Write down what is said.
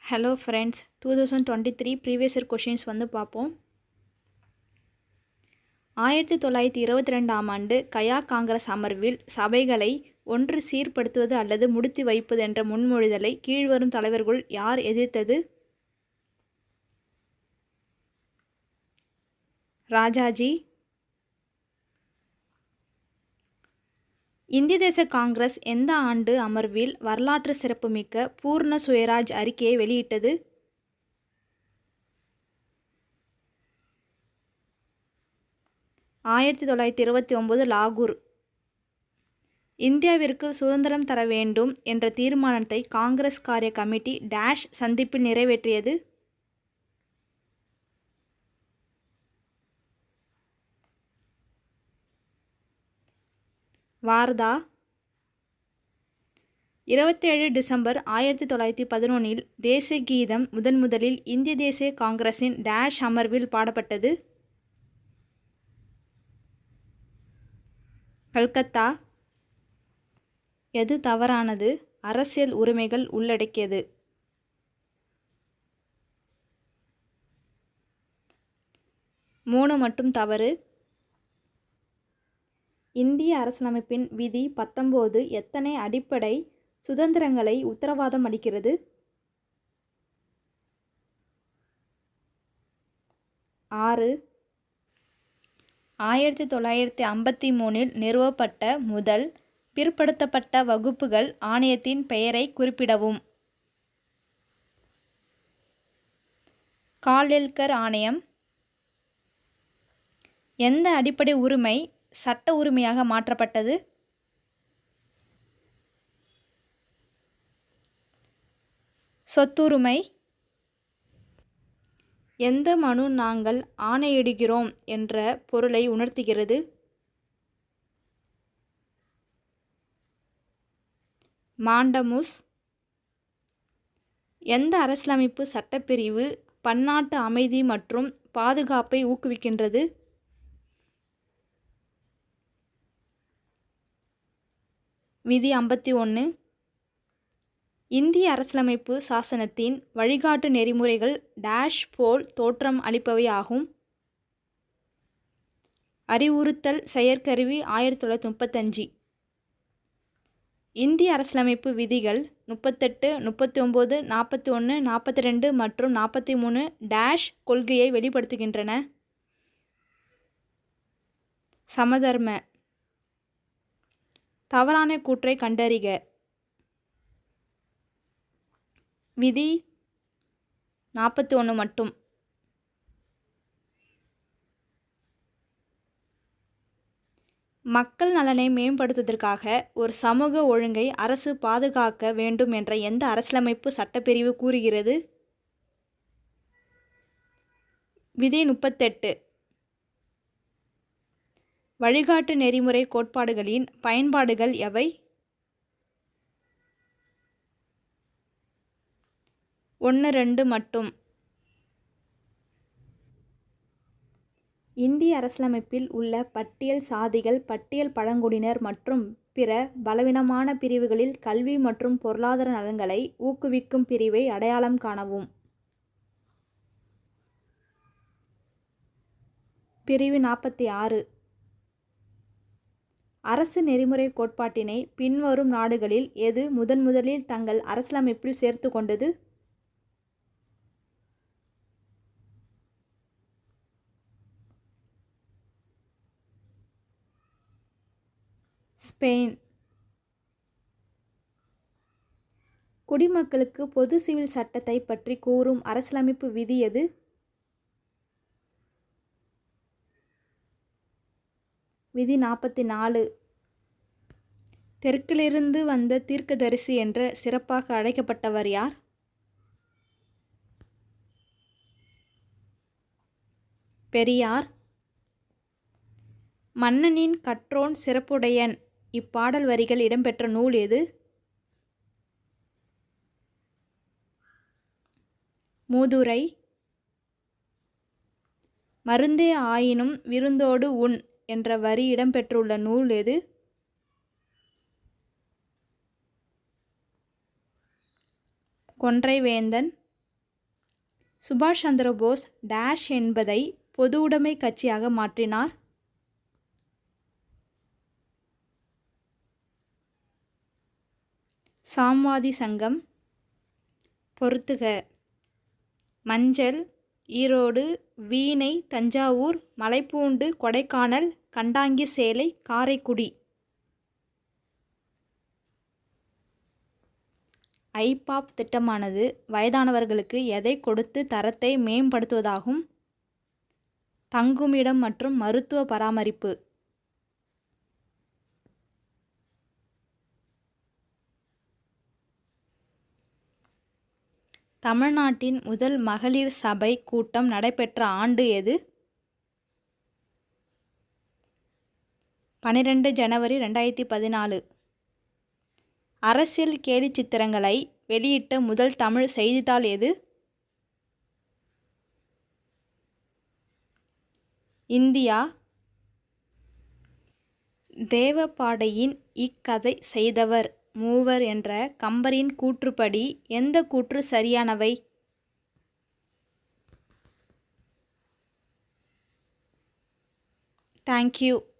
Hello friends, 2023 previous year questions பார்ப்போம். 1922ஆம் ஆண்டு கயா காங்கிரஸ் அமர்வில் சபைகளை ஒன்று சீர்படுத்துவது அல்லது முடித்து வைப்பது என்ற முன்மொழிதலை கீழ்வரும் தலைவர்களுள் யார் எதிர்த்தது? ராஜாஜி. இந்திய தேச காங்கிரஸ் எந்த ஆண்டு அமர்வில் வரலாற்று சிறப்புமிக்க பூர்ண சுயராஜ் அறிக்கையை வெளியிட்டது? ஆயிரத்தி 1929 லாகூர். இந்தியாவிற்கு சுதந்திரம் தர வேண்டும் என்ற தீர்மானத்தை காங்கிரஸ் காரிய கமிட்டி டேஷ் சந்திப்பில் நிறைவேற்றியது? வார்தா. 27 டிசம்பர் 1911 தேசிய கீதம் முதலில் இந்திய தேசிய காங்கிரஸின் டேஷ் அமர்வில் பாடப்பட்டது? கல்கத்தா. எது தவறானது? அரசியல் உரிமைகள் உள்ளடக்கியது. மூணு மட்டும் தவறு. இந்திய அரசியலமைப்பின் விதி 19 எத்தனை அடிப்படை சுதந்திரங்களை உத்தரவாதம் அளிக்கிறது? 6. 1953 நிறுவப்பட்ட முதல் பிற்படுத்தப்பட்ட வகுப்புகள் ஆணையத்தின் பெயரை குறிப்பிடவும். கால்லேல்கர் ஆணையம். எந்த அடிப்படை உரிமை சட்ட உரிமையாக மாற்றப்பட்டது? சொத்துரிமை. எந்த மனு நாங்கள் ஆணையிடுகிறோம் என்ற பொருளை உணர்த்துகிறது? மாண்டமுஸ். எந்த அரசியலமைப்பு சட்டப்பிரிவு பன்னாட்டு அமைதி மற்றும் பாதுகாப்பை ஊக்குவிக்கின்றது? விதி 51. இந்திய அரசியலமைப்பு சாசனத்தின் வழிகாட்டு நெறிமுறைகள் டேஷ் போல் தோற்றம் அளிப்பவை ஆகும். அறிவுறுத்தல் செயற்கருவி 1935. இந்திய அரசியலமைப்பு விதிகள் 38, 39, 41, 42 மற்றும் 43 டேஷ் கொள்கையை வெளிப்படுத்துகின்றன. சமதர்ம. தவறான கூற்றை கண்டறிக. விதி 41 மட்டும். மக்கள் நலனை மேம்படுத்துவதற்காக ஒரு சமூக ஒழுங்கை அரசு பாதுகாக்க வேண்டும் என்ற எந்த அரசியலமைப்பு சட்டப்பிரிவு கூறுகிறது? விதி 38. வழிகாட்டு நெறிமுறை கோட்பாடுகளின் பயன்பாடுகள் எவை? 1, 2 மட்டும். இந்திய அரசியலமைப்பில் உள்ள பட்டியல் சாதிகள், பட்டியல் பழங்குடியினர் மற்றும் பிற பலவீனமான பிரிவுகளில் கல்வி மற்றும் பொருளாதார நலன்களை ஊக்குவிக்கும் பிரிவை அடையாளம் காணவும். பிரிவு 46. அரசு நெறிமுறை கோட்பாட்டினை பின்வரும் நாடுகளில் எது முதலில் தங்கள் அரசியலமைப்பில் சேர்த்து கொண்டது? ஸ்பெயின். குடிமக்களுக்கு பொது சிவில் சட்டத்தை பற்றி கூறும் அரசியலமைப்பு விதி எது? விதி 44. தெற்கிலிருந்து வந்த தீர்க்கதரிசி என்று சிறப்பாக அழைக்கப்பட்டவர் யார்? பெரியார். மன்னனின் கற்றோன் சிறப்புடையன் இப்பாடல் வரிகள் இடம்பெற்ற நூல் எது? மூதுரை. மருந்தே ஆயினும் விருந்தோடு உண் என்ற வரி இடம்பெற்றுள்ள நூல் எது? கொன்றை வேந்தன். சுபாஷ் சந்திர போஸ் டேஷ் என்பதை பொது உடைமை கட்சியாக மாற்றினார். சாம்வாதி சங்கம். பொறுத்துக. மஞ்சள், ஈரோடு, வீணை, தஞ்சாவூர், மலைப்பூண்டு, கொடைக்கானல், கண்டாங்கி சேலை, காரைக்குடி. ஐபாப் திட்டமானது வயதானவர்களுக்கு எதை கொடுத்து தரத்தை மேம்படுத்துவதாகும்? தங்குமிடம் மற்றும் மருத்துவ பராமரிப்பு. தமிழ்நாட்டின் முதல் மகளிர் சபை கூட்டம் நடைபெற்ற ஆண்டு எது? 12 ஜனவரி 2014. அரசியல் கேலிச்சித்திரங்களை வெளியிட்ட முதல் தமிழ் செய்தித்தாள் எது? இந்தியா. தேவபாடையின் இக்கதை செய்தவர் மூவர் என்ற கம்பரின் கூற்றுப்படி எந்த கூற்று சரியானவை? தேங்க்யூ.